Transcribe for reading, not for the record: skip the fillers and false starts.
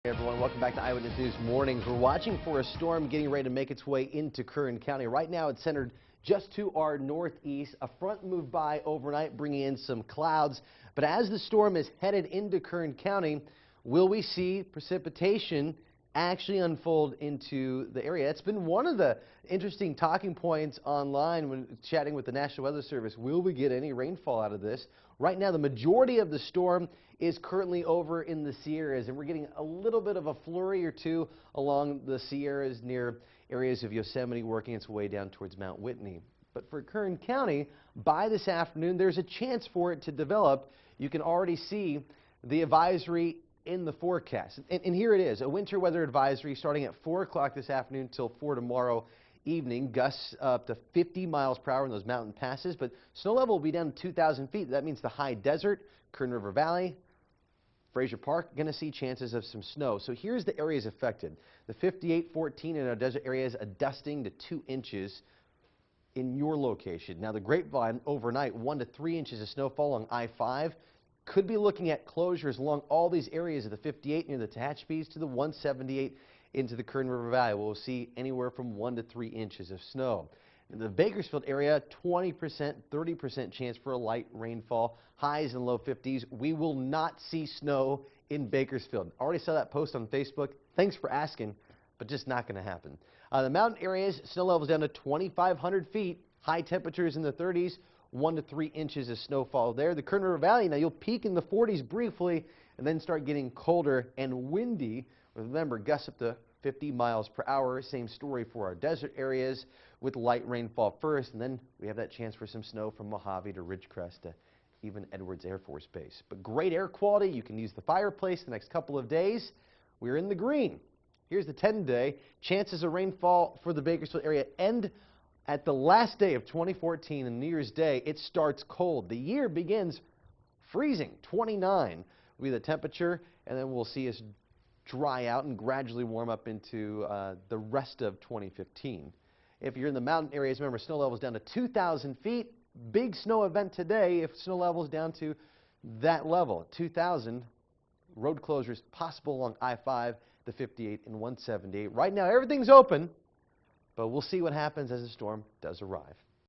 Hey everyone, welcome back to Eyewitness News Mornings. We're watching for a storm getting ready to make its way into Kern County. Right now it's centered just to our northeast. A front moved by overnight, bringing in some clouds. But as the storm is headed into Kern County, will we see precipitation actually unfold into the area? It's been one of the interesting talking points online when chatting with the National Weather Service. Will we get any rainfall out of this? Right now, the majority of the storm is currently over in the Sierras, and we're getting a little bit of a flurry or two along the Sierras near areas of Yosemite, working its way down towards Mount Whitney. But for Kern County, by this afternoon, there's a chance for it to develop. You can already see the advisory in the forecast. And here it is, a winter weather advisory starting at 4 o'clock this afternoon till 4 tomorrow evening. Gusts up to 50 miles per hour in those mountain passes, but snow level will be down to 2,000 feet. That means the high desert, Kern River Valley, Fraser Park, going to see chances of some snow. So here's the areas affected. The 58-14 in our desert areas, a dusting to 2 inches in your location. Now the Grapevine overnight, 1 to 3 inches of snowfall along I-5. Could be looking at closures along all these areas of the 58 near the Tehachapi's to the 178 into the Kern River Valley. We'll see anywhere from 1 to 3 inches of snow. In the Bakersfield area, 20%, 30% chance for a light rainfall, highs in low 50s. We will not see snow in Bakersfield. Already saw that post on Facebook. Thanks for asking, but just not going to happen. The mountain areas, snow levels down to 2,500 feet, high temperatures in the 30s, 1 to 3 inches of snowfall there. The Kern River Valley, now you'll peak in the 40s briefly and then start getting colder and windy. Remember, gusts up to 50 miles per hour. Same story for our desert areas with light rainfall first, and then we have that chance for some snow from Mojave to Ridgecrest to even Edwards Air Force Base. But great air quality. You can use the fireplace the next couple of days. We're in the green. Here's the 10-day. Chances of rainfall for the Bakersfield area end at the last day of 2014 and New Year's Day. It starts cold. The year begins freezing. 29 will be the temperature, and then we'll see us dry out and gradually warm up into the rest of 2015. If you're in the mountain areas, remember, snow levels down to 2,000 feet. Big snow event today if snow levels down to that level, 2,000. Road closures possible along I-5, the 58, and 178. Right now, everything's open, but we'll see what happens as the storm does arrive.